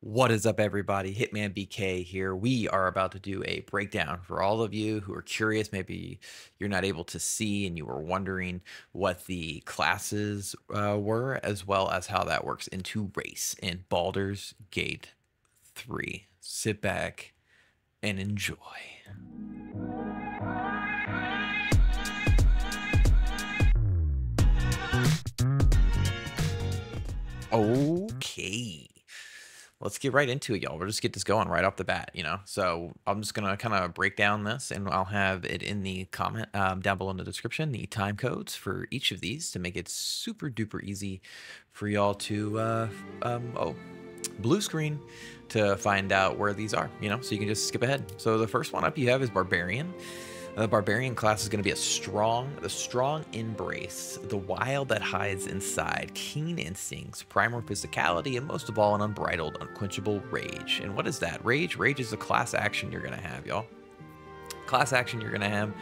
What is up, everybody? Hitman BK here. We are about to do a breakdown for all of you who are curious. Maybe you're not able to see and you were wondering what the classes were, as well as how that works into race in Baldur's Gate 3. Sit back and enjoy. Okay. Let's get right into it, y'all. We'll just get this going right off the bat, So I'm just gonna kind of break down this, and I'll have it in the comment down below in the description, the time codes for each of these to make it super duper easy for y'all to blue screen to find out where these are, so you can just skip ahead. So the first one up you have is Barbarian. The Barbarian class is going to be the strong embrace, the wild that hides inside, keen instincts, primal physicality, and most of all, an unbridled, unquenchable rage. And what is that? Rage? Rage is a class action you're going to have, y'all. Class action you're going to have.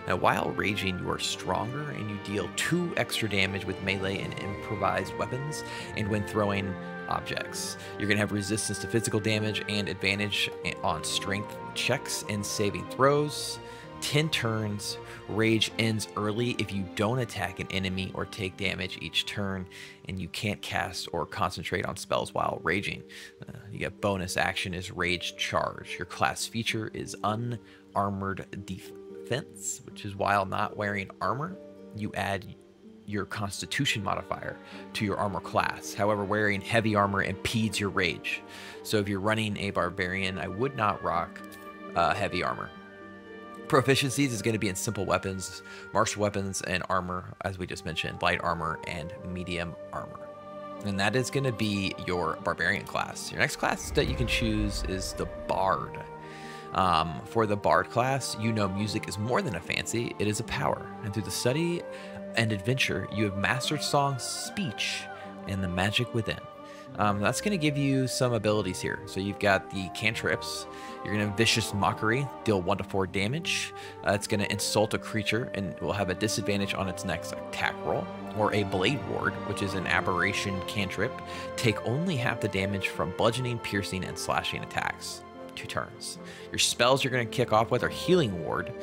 Now, while raging, you are stronger and you deal 2 extra damage with melee and improvised weapons, and when throwing objects. You're going to have resistance to physical damage and advantage on strength checks and saving throws. 10 turns. Rage ends early if you don't attack an enemy or take damage each turn, and you can't cast or concentrate on spells while raging. You get bonus action is Rage Charge. Your class feature is Unarmored Defense, which is while not wearing armor, you add your Constitution modifier to your armor class. However, wearing heavy armor impedes your rage. So if you're running a Barbarian, I would not rock heavy armor. Proficiencies is going to be in simple weapons, martial weapons, and armor, as we just mentioned, light armor and medium armor. And that is going to be your Barbarian class. Your next class that you can choose is the Bard. For the Bard class, music is more than a fancy, it is a power. And through the study and adventure, you have mastered song, speech, and the magic within. That's going to give you some abilities here. So you've got the cantrips. You're going to have Vicious Mockery, deal 1 to 4 damage. It's going to insult a creature and will have a disadvantage on its next attack roll. Or a Blade Ward, which is an aberration cantrip. Take only half the damage from bludgeoning, piercing, and slashing attacks. 2 turns. Your spells you're going to kick off with are Healing Ward.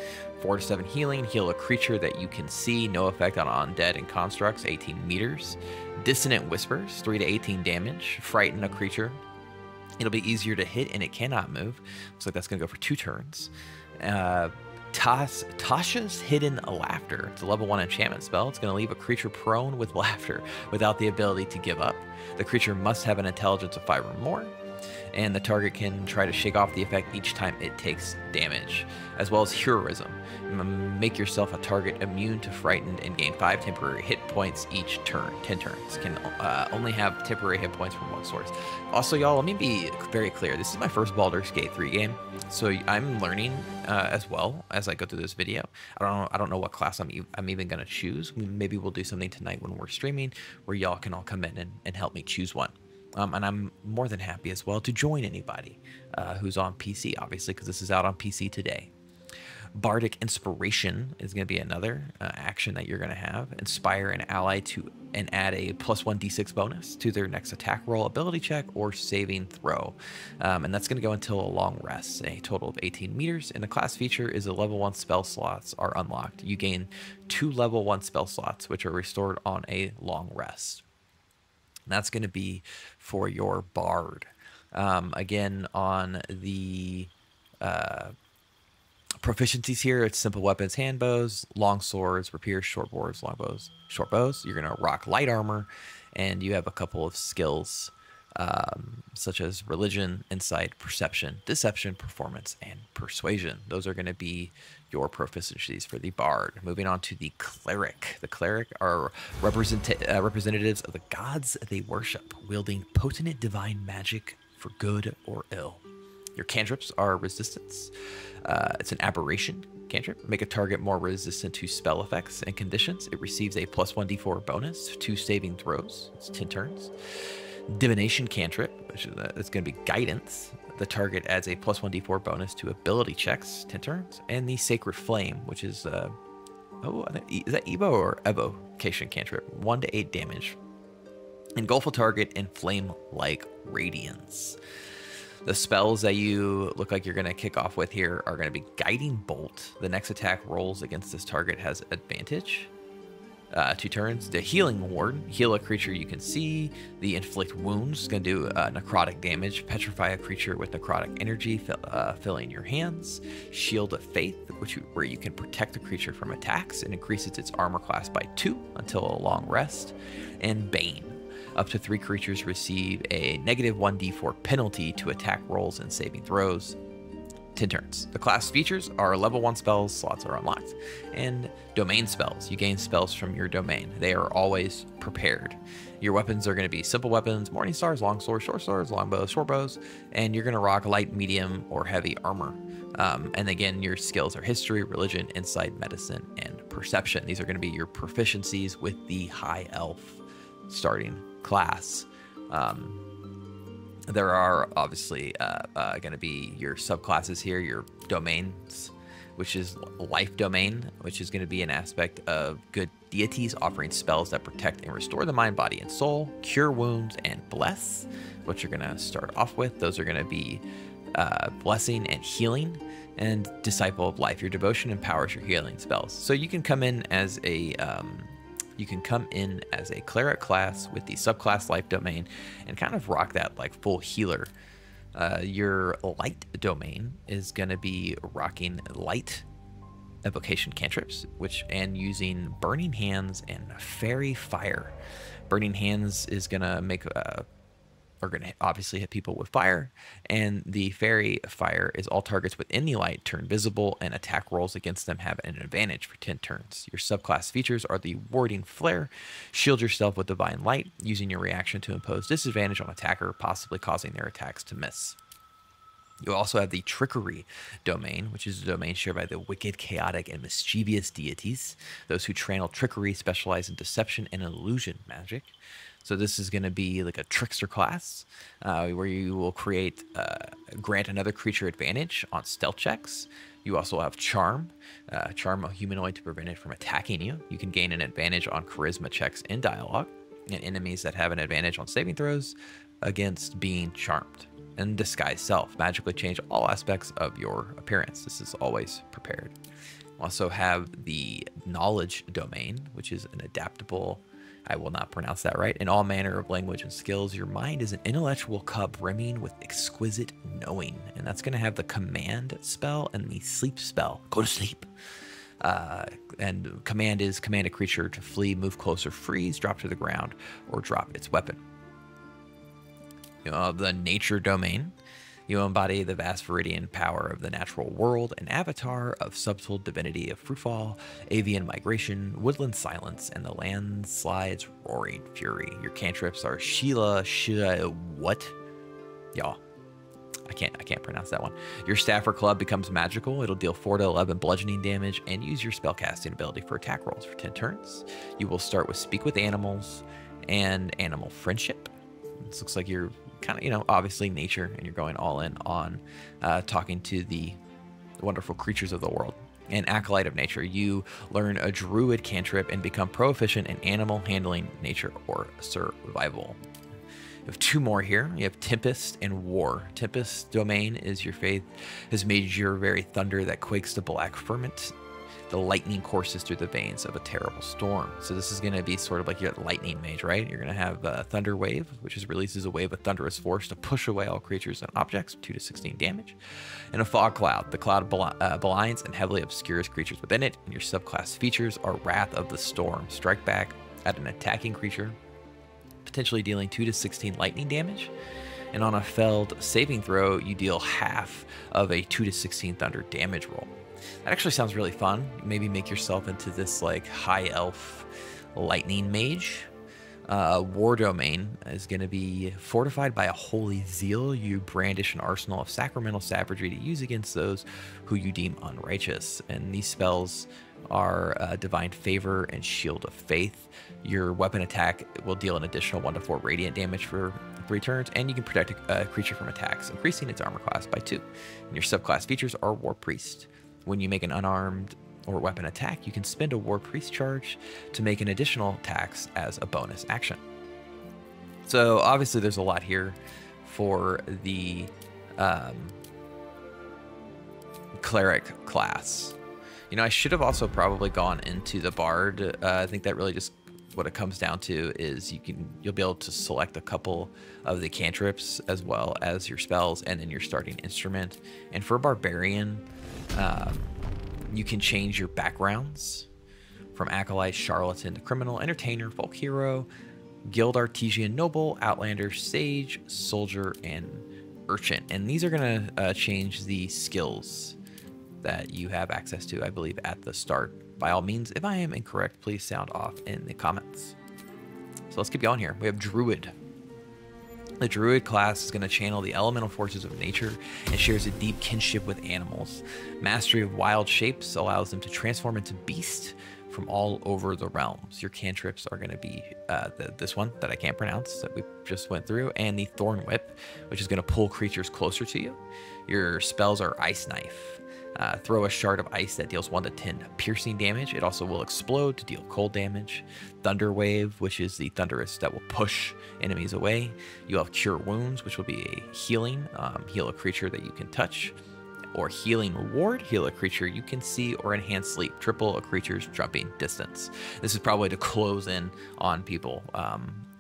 4 to 7 healing, heal a creature that you can see, no effect on undead and constructs, 18 meters. Dissonant Whispers, 3 to 18 damage, frighten a creature. It'll be easier to hit and it cannot move. Looks like that's going to go for 2 turns. Tasha's Hidden Laughter. It's a level 1 enchantment spell. It's going to leave a creature prone with laughter without the ability to give up. The creature must have an intelligence of 5 or more, and the target can try to shake off the effect each time it takes damage, as well as Heroism. Make yourself a target immune to frightened and gain 5 temporary hit points each turn. 10 turns. Can only have temporary hit points from one source. Also, y'all, let me be very clear. This is my first Baldur's Gate 3 game, so I'm learning as well as I go through this video. I don't know what class I'm even going to choose. Maybe we'll do something tonight when we're streaming where y'all can all come in and help me choose one. And I'm more than happy as well to join anybody who's on PC, obviously, because this is out on PC today. Bardic Inspiration is going to be another action that you're going to have. Inspire an ally and add a +1 d6 bonus to their next attack roll, ability check, or saving throw. And that's going to go until a long rest, a total of 18 meters. And the class feature is the level 1 spell slots are unlocked. You gain 2 level 1 spell slots, which are restored on a long rest. And that's going to be for your Bard. Again, on the proficiencies here, it's simple weapons, hand bows, long swords, rapiers, short bows, long bows, short bows. You're going to rock light armor, and you have a couple of skills such as religion, insight, perception, deception, performance, and persuasion. Those are going to be your proficiencies for the Bard. Moving on to the Cleric. The Cleric are representatives of the gods they worship, wielding potent divine magic for good or ill. Your cantrips are resistance. It's an aberration cantrip. Make a target more resistant to spell effects and conditions. It receives a +1 d4 bonus to saving throws. It's 10 turns. Divination cantrip, which is going to be guidance. The target adds a +1 d4 bonus to ability checks, 10 turns. And the Sacred Flame, which is, is that Evo or Evocation cantrip? 1 to 8 damage. Engulf a target in flame-like radiance. The spells that you look like you're going to kick off with here are going to be Guiding Bolt. The next attack rolls against this target has advantage. 2 turns. The Healing Ward. Heal a creature you can see. The Inflict Wounds is going to do necrotic damage. Petrify a creature with necrotic energy, filling your hands. Shield of Faith, where you can protect a creature from attacks and increases its armor class by 2 until a long rest. And Bane. Up to 3 creatures receive a negative 1d4 penalty to attack rolls and saving throws. 10 turns. The class features are level 1 spells, slots are unlocked, and domain spells. You gain spells from your domain. They are always prepared. Your weapons are going to be simple weapons, morning stars, long swords, short swords, longbows, short bows, and you're going to rock light, medium, or heavy armor. And again, your skills are history, religion, insight, medicine, and perception. These are going to be your proficiencies with the high elf starting class. There are obviously going to be your subclasses here, your domains, which is life domain, which is going to be an aspect of good deities offering spells that protect and restore the mind, body, and soul, cure wounds, and bless, which you're going to start off with. Those are going to be blessing and healing, and disciple of life. Your devotion empowers your healing spells. So you can come in as a cleric class with the subclass life domain and kind of rock that like full healer. Your light domain is going to be rocking light evocation cantrips, and using Burning Hands and Fairy Fire. Burning Hands is going to make are going to obviously hit people with fire, and the Fairy Fire is all targets within the light turn visible, and attack rolls against them have an advantage for 10 turns. Your subclass features are the Warding Flare. Shield yourself with Divine Light, using your reaction to impose disadvantage on attacker, possibly causing their attacks to miss. You also have the Trickery domain, which is a domain shared by the wicked, chaotic, and mischievous deities. Those who channel trickery specialize in deception and illusion magic. So this is going to be like a trickster class, where you will grant another creature advantage on stealth checks. You also have Charm. Charm a humanoid to prevent it from attacking you. You can gain an advantage on charisma checks in dialogue, and enemies that have an advantage on saving throws against being charmed. And Disguise Self. Magically change all aspects of your appearance. This is always prepared. Also have the Knowledge domain, which is an adaptable, I will not pronounce that right, in all manner of language and skills. Your mind is an intellectual cup brimming with exquisite knowing. And that's going to have the Command spell and the Sleep spell. Go to sleep. And Command is command a creature to flee, move closer, freeze, drop to the ground, or drop its weapon. The Nature domain. You embody the vast viridian power of the natural world, an avatar of subtle divinity of fruitfall, avian migration, woodland silence, and the landslide's roaring fury. Your cantrips are what? Y'all, I can't pronounce that one. Your staff or club becomes magical. It'll deal 4 to 11 bludgeoning damage and use your spellcasting ability for attack rolls for 10 turns. You will start with Speak with Animals and Animal Friendship. This looks like you're kind of, obviously nature, and you're going all in on talking to the wonderful creatures of the world. And Acolyte of Nature, you learn a Druid cantrip and become proficient in animal handling, nature, or survival. You have 2 more here. You have Tempest and War. Tempest domain is your faith has made your very thunder that quakes the black ferment. The lightning courses through the veins of a terrible storm. So this is going to be sort of like your lightning mage, right? You're going to have Thunder Wave, which releases a wave of thunderous force to push away all creatures and objects, 2 to 16 damage. And a Fog Cloud. The cloud blinds and heavily obscures creatures within it. And your subclass features are Wrath of the Storm. Strike back at an attacking creature, potentially dealing 2 to 16 lightning damage. And on a failed saving throw, you deal half of a 2 to 16 thunder damage roll. That actually sounds really fun. Maybe make yourself into this like high elf lightning mage. War domain is going to be fortified by a holy zeal. You brandish an arsenal of sacramental savagery to use against those who you deem unrighteous. And these spells are Divine Favor and Shield of Faith. Your weapon attack will deal an additional 1 to 4 radiant damage for 3 turns, and you can protect a creature from attacks, increasing its armor class by 2. And your subclass features are War Priest. When you make an unarmed or weapon attack, you can spend a War Priest charge to make an additional tax as a bonus action. So obviously there's a lot here for the Cleric class. You know, I should have also probably gone into the Bard. I think that really just what it comes down to is you'll be able to select a couple of the cantrips as well as your spells and then your starting instrument. And for Barbarian, you can change your backgrounds from Acolyte, Charlatan to Criminal, Entertainer, Folk Hero, Guild Artesian, Noble, Outlander, Sage, Soldier, and Urchin. And these are going to change the skills that you have access to, I believe, at the start. By all means, if I am incorrect, please sound off in the comments. So let's keep going here. We have Druid. The Druid class is going to channel the elemental forces of nature and shares a deep kinship with animals. Mastery of wild shapes allows them to transform into beast from all over the realms. Your cantrips are going to be this one that I can't pronounce that we just went through, and the Thorn Whip, which is going to pull creatures closer to you. Your spells are Ice Knife. Throw a shard of ice that deals 1 to 10 piercing damage. It also will explode to deal cold damage. Thunder Wave, which is the thunderous that will push enemies away. You have Cure Wounds, which will be a healing. Heal a creature that you can touch. Or Healing Reward, heal a creature you can see, or Enhance Sleep, triple a creature's jumping distance. This is probably to close in on people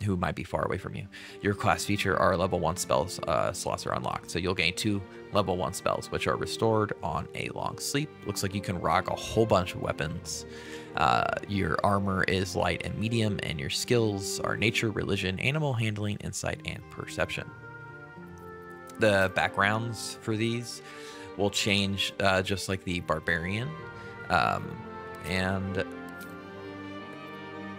who might be far away from you. Your class feature are level 1 spells slots are unlocked, so you'll gain 2 level 1 spells, which are restored on a long sleep. Looks like you can rock a whole bunch of weapons. Your armor is light and medium, and your skills are nature, religion, animal handling, insight, and perception. The backgrounds for these will change just like the Barbarian. And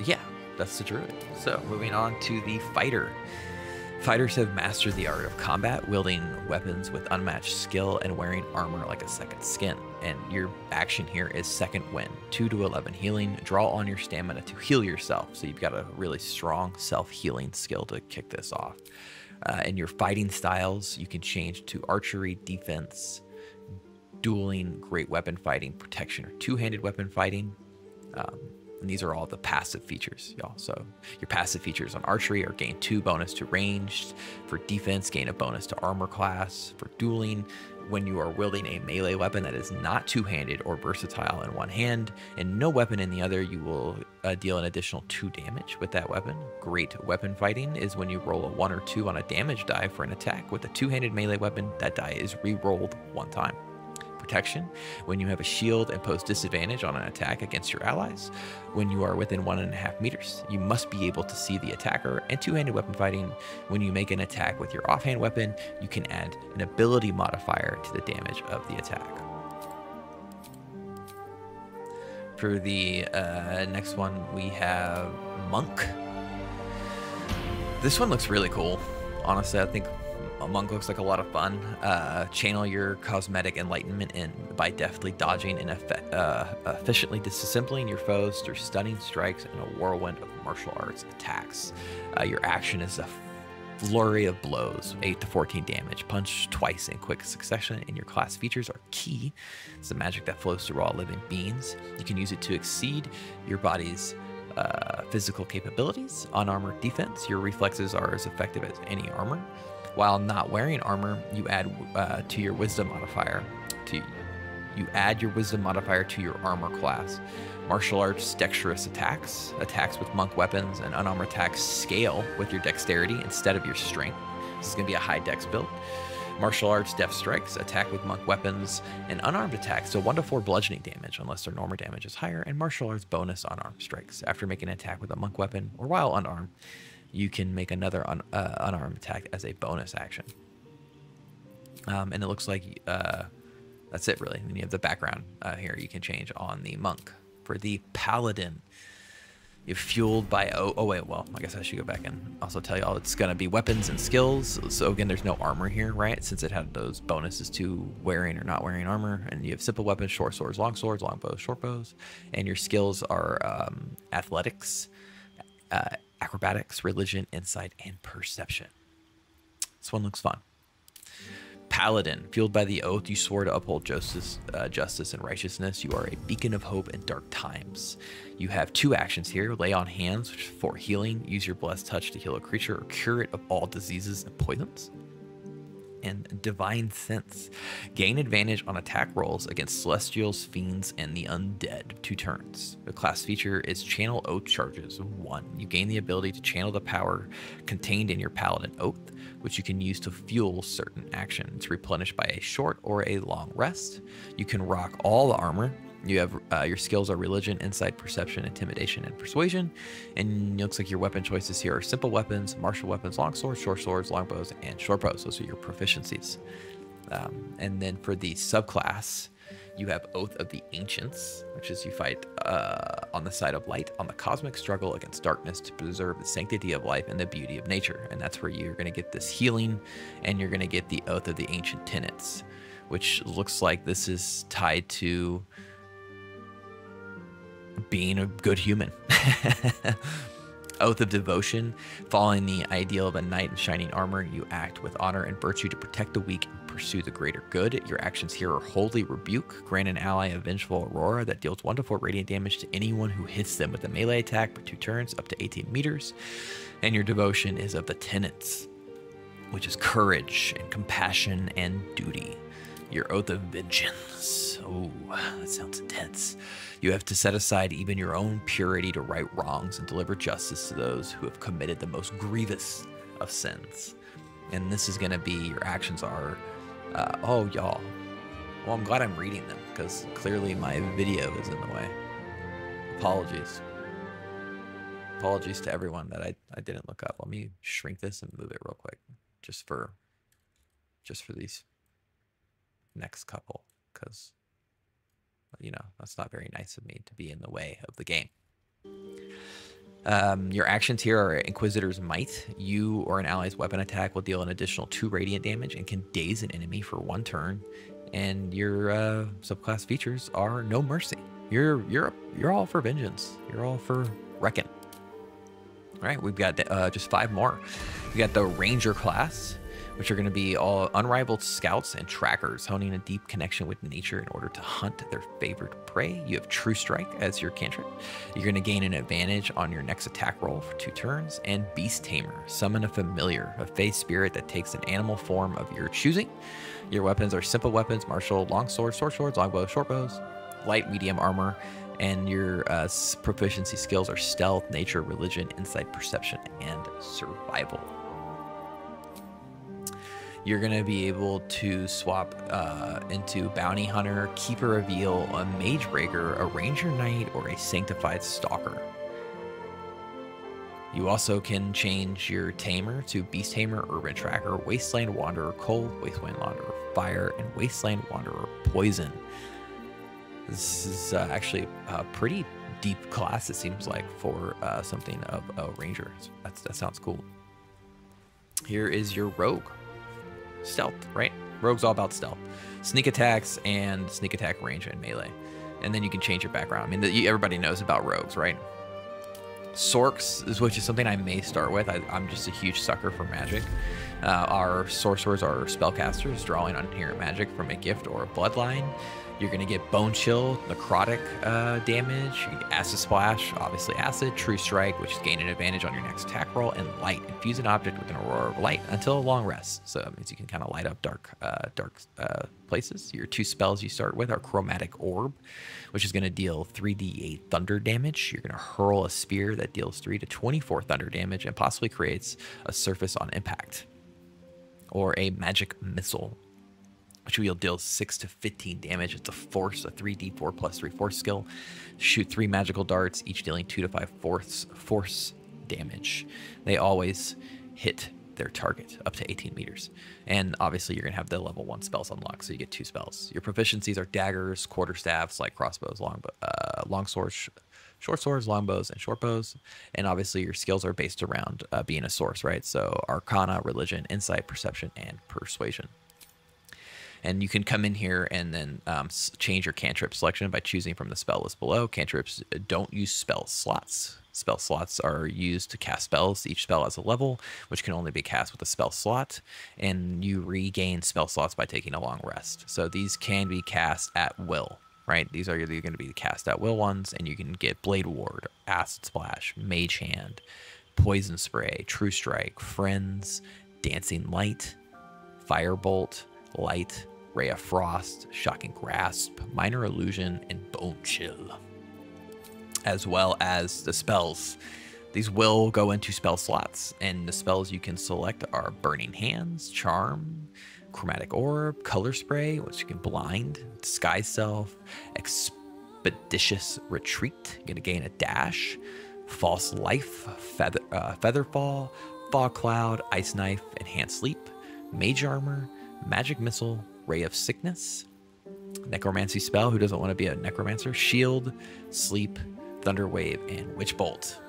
yeah, that's the Druid. So moving on to the Fighter. Fighters have mastered the art of combat, wielding weapons with unmatched skill and wearing armor like a second skin. And your action here is Second Wind, 2 to 11 healing. Draw on your stamina to heal yourself. So you've got a really strong self-healing skill to kick this off. And your fighting styles, you can change to archery, defense, dueling, great weapon fighting, protection, or two-handed weapon fighting. And these are all the passive features, y'all. So your passive features on archery are gain 2 bonus to ranged. For defense, gain a bonus to armor class. For dueling, when you are wielding a melee weapon that is not two-handed or versatile in one hand and no weapon in the other, you will deal an additional 2 damage with that weapon. Great weapon fighting is when you roll a 1 or 2 on a damage die for an attack. With a two-handed melee weapon, that die is re-rolled 1 time. Protection, when you have a shield and pose disadvantage on an attack against your allies. When you are within 1.5 meters, you must be able to see the attacker. And two-handed weapon fighting, when you make an attack with your offhand weapon, you can add an ability modifier to the damage of the attack. For the next one, we have Monk. This one looks really cool. Honestly, I think a Monk looks like a lot of fun. Channel your cosmetic enlightenment by deftly dodging and efficiently disassembling your foes through stunning strikes and a whirlwind of martial arts attacks. Your action is a flurry of blows, 8 to 14 damage, punch twice in quick succession, and your class features are ki. It's the magic that flows through all living beings. You can use it to exceed your body's physical capabilities. Unarmored defense, your reflexes are as effective as any armor. While not wearing armor, you add to your wisdom modifier. You add your wisdom modifier to your armor class. Martial arts dexterous attacks. Attacks with monk weapons and unarmored attacks scale with your dexterity instead of your strength. This is going to be a high dex build. Martial arts deft strikes. Attack with monk weapons and unarmed attacks. So 1 to 4 bludgeoning damage unless their normal damage is higher. And martial arts bonus unarmed strikes. After making an attack with a monk weapon or while unarmed, you can make another unarmed attack as a bonus action. And it looks like that's it, really. And you have the background here you can change on the monk. For the paladin, you're fueled by... Oh, wait, well, I guess I should go back and also tell you all it's going to be weapons and skills. So, again, there's no armor here, right? Since it had those bonuses to wearing or not wearing armor. And you have simple weapons, short swords, long bows, short bows. And your skills are athletics, acrobatics, religion, insight, and perception. This one looks fun. Paladin, fueled by the oath you swore to uphold justice, justice and righteousness. You are a beacon of hope in dark times. You have 2 actions here. Lay on hands for healing. Use your blessed touch to heal a creature or cure it of all diseases and poisons. And Divine Sense. Gain advantage on attack rolls against Celestials, Fiends, and the Undead. 2 turns. The class feature is Channel Oath charges. 1. You gain the ability to channel the power contained in your Paladin Oath, which you can use to fuel certain actions, replenished by a short or a long rest. You can rock all the armor. You have your skills are Religion, Insight, Perception, Intimidation, and Persuasion. And it looks like your weapon choices here are simple weapons, martial weapons, long swords, short swords, longbows, and short bows. Those are your proficiencies. And then for the subclass, you have Oath of the Ancients, which is you fight on the side of light on the cosmic struggle against darkness to preserve the sanctity of life and the beauty of nature. And that's where you're going to get this healing, and you're going to get the Oath of the Ancient Tenets, which looks like this is tied to being a good human. Oath of Devotion. Following the ideal of a knight in shining armor, you act with honor and virtue to protect the weak and pursue the greater good. Your actions here are Holy Rebuke. Grant an ally a Vengeful Aurora that deals 1 to 4 radiant damage to anyone who hits them with a melee attack for 2 turns up to 18 meters. And your devotion is of the Tenets, which is Courage and Compassion and Duty. Your Oath of Vengeance. Oh, that sounds intense. You have to set aside even your own purity to right wrongs and deliver justice to those who have committed the most grievous of sins. And this is going to be, your actions are, oh, y'all. Well, I'm glad I'm reading them, because clearly my video is in the way. Apologies. Apologies to everyone that I didn't look up. Let me shrink this and move it real quick, just for these next couple, because, you know, that's not very nice of me to be in the way of the game. Your actions here are Inquisitor's Might. You or an ally's weapon attack will deal an additional 2 radiant damage and can daze an enemy for 1 turn. And your subclass features are No Mercy. You're all for vengeance. You're all for wrecking. All right, we've got just 5 more. We got the Ranger class, which are going to be all unrivaled scouts and trackers, honing a deep connection with nature in order to hunt their favored prey. You have True Strike as your cantrip. You're going to gain an advantage on your next attack roll for 2 turns. And Beast Tamer. Summon a familiar, a fey spirit that takes an animal form of your choosing. Your weapons are simple weapons, martial, long swords, short swords, longbows, short bows, light, medium armor. And your proficiency skills are Stealth, Nature, Religion, Insight, Perception, and Survival. You're going to be able to swap into Bounty Hunter, Keeper Reveal, a Mage Breaker, a Ranger Knight, or a Sanctified Stalker. You also can change your Tamer to Beast Tamer, Urban Tracker, Wasteland Wanderer, Cold, Wasteland Wanderer, Fire, and Wasteland Wanderer, Poison. This is actually a pretty deep class, it seems like, for something of a Ranger. That sounds cool. Here is your Rogue. Stealth, right? Rogue's all about stealth. Sneak attacks and sneak attack range and melee. And then you can change your background. I mean, everybody knows about rogues, right? Sorks, which is something I may start with. I'm just a huge sucker for magic. Our sorcerers are spellcasters, drawing on inherent magic from a gift or a bloodline. You're going to get Bone Chill, Necrotic damage, Acid Splash, obviously Acid, True Strike, which is gain an advantage on your next attack roll, and Light. Infuse an object with an aurora of light until a long rest. So that means you can kind of light up dark places. Your 2 spells you start with are Chromatic Orb, which is going to deal 3d8 thunder damage. You're going to hurl a spear that deals 3 to 24 thunder damage and possibly creates a surface on impact. Or a Magic Missile, which will deal 6 to 15 damage. It's a force, a 3d4 plus 3 force skill. Shoot 3 magical darts, each dealing 2 to 5 force damage. They always hit their target up to 18 meters. And obviously you're going to have the level 1 spells unlocked, so you get 2 spells. Your proficiencies are daggers, quarterstaffs, like crossbows, long swords, short swords, longbows, and short bows. And obviously your skills are based around being a source, right? So Arcana, Religion, Insight, Perception, and Persuasion. And you can come in here and then change your cantrip selection by choosing from the spell list below. Cantrips don't use spell slots. Spell slots are used to cast spells. Each spell has a level, which can only be cast with a spell slot, and you regain spell slots by taking a long rest. So these can be cast at will, right? These are either going to be the cast at will ones, and you can get Blade Ward, Acid Splash, Mage Hand, Poison Spray, True Strike, Friends, Dancing Light, Firebolt, Light, Ray of Frost, Shocking Grasp, Minor Illusion, and Bone Chill. As well as the spells. These will go into spell slots, and the spells you can select are Burning Hands, Charm, Chromatic Orb, Color Spray, which you can blind, Disguise Self, Expeditious Retreat, you're going to gain a dash, False Life, Featherfall, Fog Cloud, Ice Knife, Enhanced Sleep, Mage Armor, Magic Missile, Ray of Sickness, Necromancy Spell, who doesn't want to be a Necromancer, Shield, Sleep, Thunder Wave, and Witch Bolt.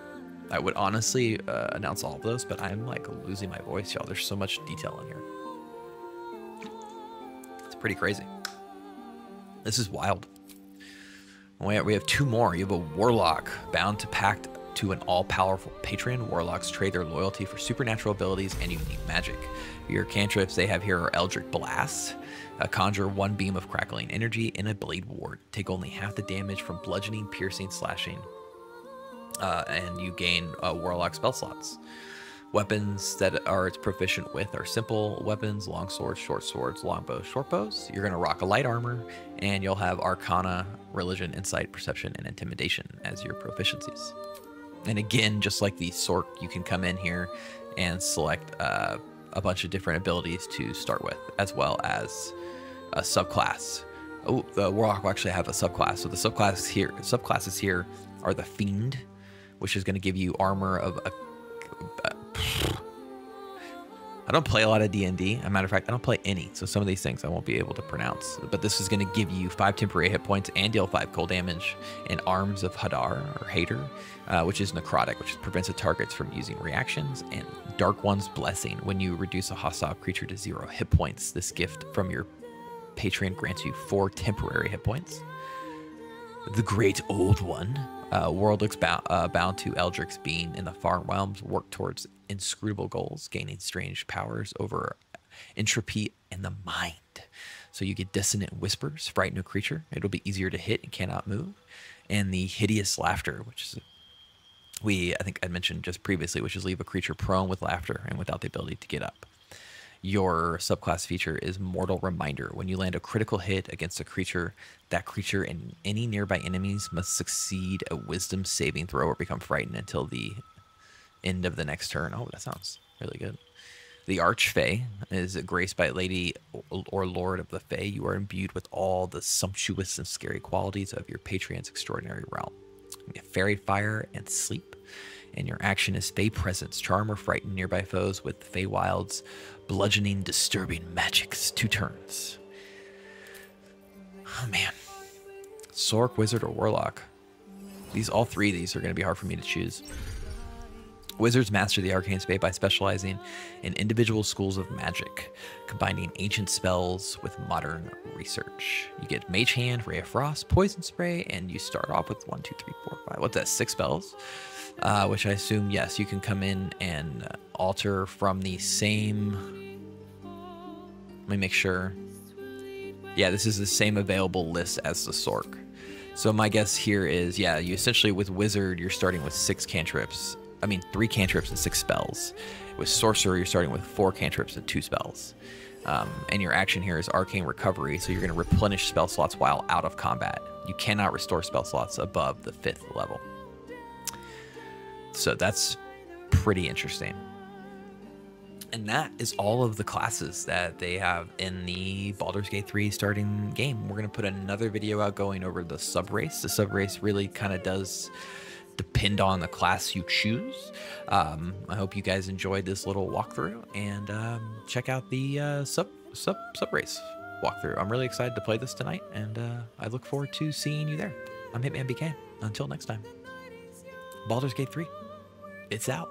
I would honestly announce all of those, but I'm like losing my voice, y'all. There's so much detail in here. It's pretty crazy. This is wild. We have two more. You have a Warlock, bound to pact to an all-powerful patron. Warlocks trade their loyalty for supernatural abilities and unique magic. Your cantrips they have here are Eldritch Blast, conjure one beam of crackling energy, and a Blade Ward. Take only half the damage from bludgeoning, piercing, slashing, and you gain Warlock spell slots. Weapons that it's proficient with are simple weapons, long swords, short swords, longbows, short bows. You're going to rock a light armor, and you'll have Arcana, Religion, Insight, Perception, and Intimidation as your proficiencies. And again, just like the Sorc, you can come in here and select a bunch of different abilities to start with, as well as a subclass. Oh, the Warlock will actually have a subclass. So the subclasses here are the Fiend, which is going to give you armor of a I don't play a lot of D&D. As a matter of fact, I don't play any. So some of these things I won't be able to pronounce. But this is going to give you 5 temporary hit points and deal 5 cold damage. And Arms of Hadar, or Hater, which is necrotic, which prevents the targets from using reactions. And Dark One's Blessing. When you reduce a hostile creature to 0 hit points, this gift from your patron grants you 4 temporary hit points. The Great Old One. Warlocks bound to Eldrick's being in the far realms work towards inscrutable goals, gaining strange powers over entropy and the mind. So you get Dissonant Whispers, frighten a creature. It'll be easier to hit and cannot move. And the Hideous Laughter, which is I think I mentioned just previously, which is leave a creature prone with laughter and without the ability to get up. Your subclass feature is Mortal Reminder. When you land a critical hit against a creature, that creature and any nearby enemies must succeed a Wisdom saving throw or become frightened until the end of the next turn. Oh, that sounds really good. The Archfey is graced by Lady or Lord of the Fey. You are imbued with all the sumptuous and scary qualities of your patron's extraordinary realm. Fairy Fire and Sleep. And your action is Fey Presence. Charm or frighten nearby foes with Feywild's bludgeoning, disturbing magics. 2 turns. Oh, man. Sorc, Wizard, or Warlock. All 3 of these are going to be hard for me to choose. Wizards master the arcane spade by specializing in individual schools of magic, combining ancient spells with modern research. You get Mage Hand, Ray of Frost, Poison Spray, and you start off with 1, 2, 3, 4, 5. What's that? 6 spells? Which I assume, yes, you can come in and alter from the same. Let me make sure. Yeah, this is the same available list as the Sorc. So my guess here is, yeah, you essentially with Wizard, you're starting with 3 cantrips and 6 spells. With Sorcerer, you're starting with 4 cantrips and 2 spells. And your action here is Arcane Recovery, so you're going to replenish spell slots while out of combat. You cannot restore spell slots above the 5th level. So that's pretty interesting. And that is all of the classes that they have in the Baldur's Gate 3 starting game. We're going to put another video out going over the sub-race. The sub-race really kind of does depend on the class you choose. I hope you guys enjoyed this little walkthrough, and check out the sub-race walkthrough. I'm really excited to play this tonight, and I look forward to seeing you there. I'm Hitman BK. Until next time, Baldur's Gate 3. It's out.